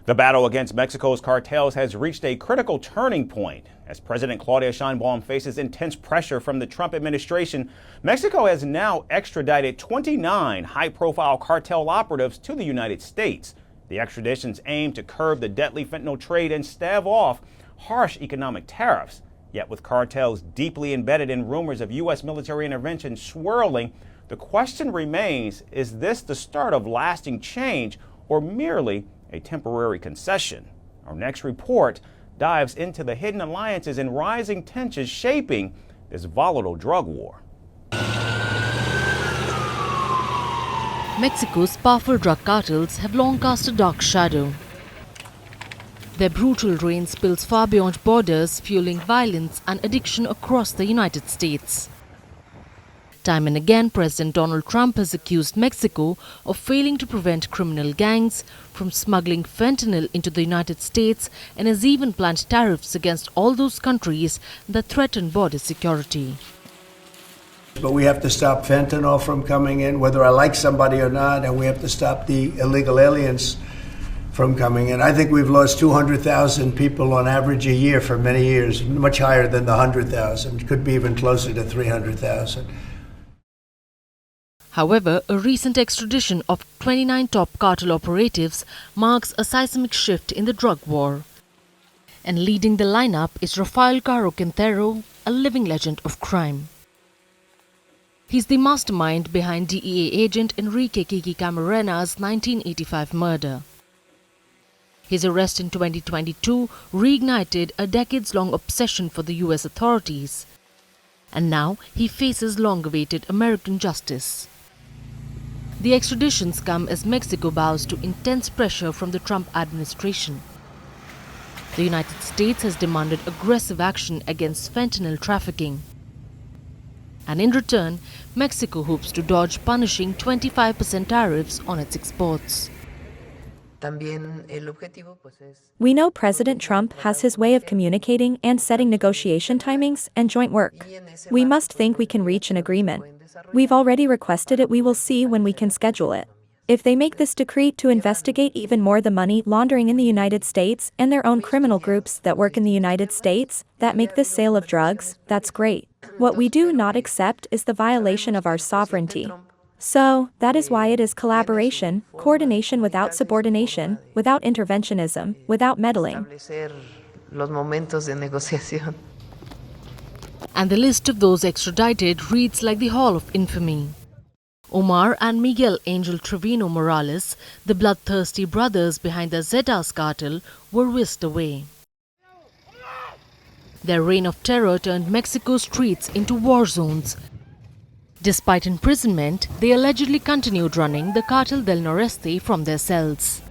The battle against Mexico's cartels has reached a critical turning point. As President Claudia Sheinbaum faces intense pressure from the Trump administration, Mexico has now extradited 29 high-profile cartel operatives to the United States. The extraditions aim to curb the deadly fentanyl trade and stave off harsh economic tariffs. Yet with cartels deeply embedded in rumors of U.S. military intervention swirling, the question remains, is this the start of lasting change or merely a temporary concession? Our next report dives into the hidden alliances and rising tensions shaping this volatile drug war. Mexico's powerful drug cartels have long cast a dark shadow. Their brutal reign spills far beyond borders, fueling violence and addiction across the United States. Time and again, President Donald Trump has accused Mexico of failing to prevent criminal gangs from smuggling fentanyl into the United States and has even planned tariffs against all those countries that threaten border security. But we have to stop fentanyl from coming in, whether I like somebody or not, and we have to stop the illegal aliens from coming in. I think we've lost 200,000 people on average a year for many years, much higher than the 100,000, could be even closer to 300,000. However, a recent extradition of 29 top cartel operatives marks a seismic shift in the drug war. And leading the lineup is Rafael Caro Quintero, a living legend of crime. He's the mastermind behind DEA agent Enrique Camarena 1985 murder. His arrest in 2022 reignited a decades-long obsession for the US authorities. And now he faces long-awaited American justice. The extraditions come as Mexico bows to intense pressure from the Trump administration. The United States has demanded aggressive action against fentanyl trafficking. And in return, Mexico hopes to dodge punishing 25% tariffs on its exports. We know President Trump has his way of communicating and setting negotiation timings and joint work. We must think we can reach an agreement. We've already requested it. We will see when we can schedule it. If they make this decree to investigate even more the money laundering in the United States and their own criminal groups that work in the United States that make this sale of drugs, that's great. What we do not accept is the violation of our sovereignty. So, that is why it is collaboration, coordination without subordination, without interventionism, without meddling. And the list of those extradited reads like the Hall of Infamy. Omar and Miguel Angel Trevino Morales, the bloodthirsty brothers behind the Zetas cartel, were whisked away. Their reign of terror turned Mexico's streets into war zones. Despite imprisonment, they allegedly continued running the Cartel del Noreste from their cells.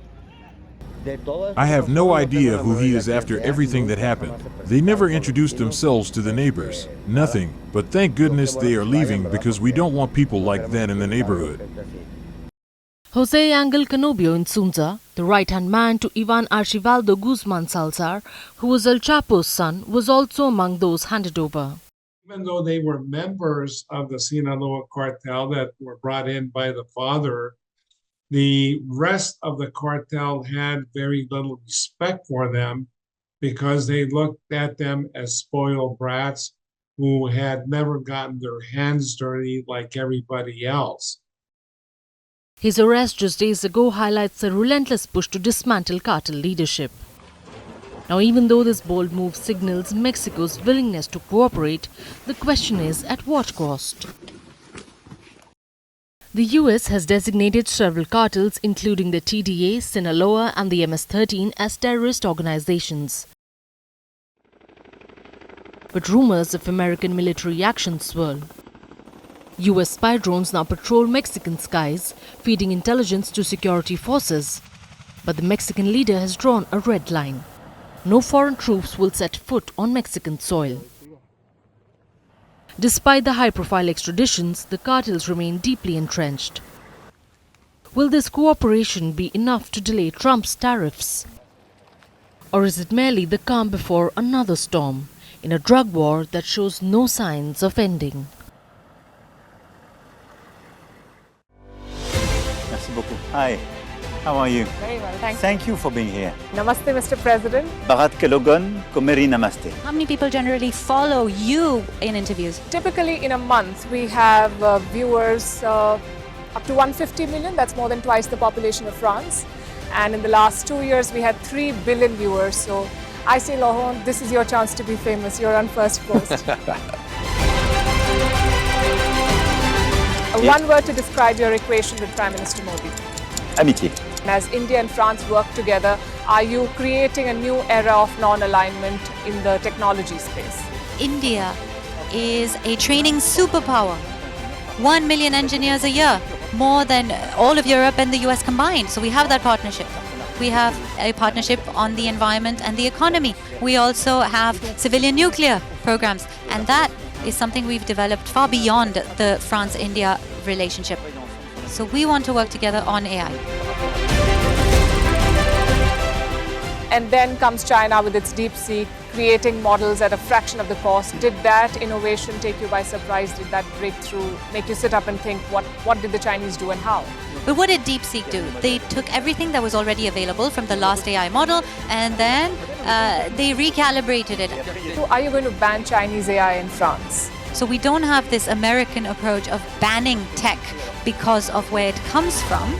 I have no idea who he is after everything that happened. They never introduced themselves to the neighbors. Nothing. But thank goodness they are leaving because we don't want people like that in the neighborhood. Jose Angel Canobio Insunza, the right-hand man to Ivan Archivaldo Guzman Salazar, who was El Chapo's son, was also among those handed over. Even though they were members of the Sinaloa cartel that were brought in by the father, the rest of the cartel had very little respect for them because they looked at them as spoiled brats who had never gotten their hands dirty like everybody else. His arrest just days ago highlights a relentless push to dismantle cartel leadership. Now, even though this bold move signals Mexico's willingness to cooperate, the question is at what cost? The US has designated several cartels, including the TDA, Sinaloa and the MS-13 as terrorist organizations. But rumors of American military action swirl. US spy drones now patrol Mexican skies, feeding intelligence to security forces. But the Mexican leader has drawn a red line. No foreign troops will set foot on Mexican soil. Despite the high-profile extraditions, the cartels remain deeply entrenched. Will this cooperation be enough to delay Trump's tariffs? Or is it merely the calm before another storm in a drug war that shows no signs of ending? Merci beaucoup. Hi. How are you? Very well, thanks. Thank you for being here. Namaste, Mr. President. Bharat Kalogan, Kumeri Namaste. How many people generally follow you in interviews? Typically, in a month, we have viewers up to 150 million. That's more than twice the population of France. And in the last 2 years, we had 3 billion viewers. So I say, Laurent, this is your chance to be famous. You're on first post. One word to describe your equation with Prime Minister Modi. Amitié. As India and France work together, are you creating a new era of non-alignment in the technology space? India is a training superpower. 1 million engineers a year, more than all of Europe and the US combined. So we have that partnership. We have a partnership on the environment and the economy. We also have civilian nuclear programs. And that is something we've developed far beyond the France-India relationship. So we want to work together on AI. And then comes China with its DeepSeek, creating models at a fraction of the cost. Did that innovation take you by surprise? Did that breakthrough make you sit up and think, what did the Chinese do and how? But what did DeepSeek do? They took everything that was already available from the last AI model and then they recalibrated it. So are you going to ban Chinese AI in France? So we don't have this American approach of banning tech because of where it comes from.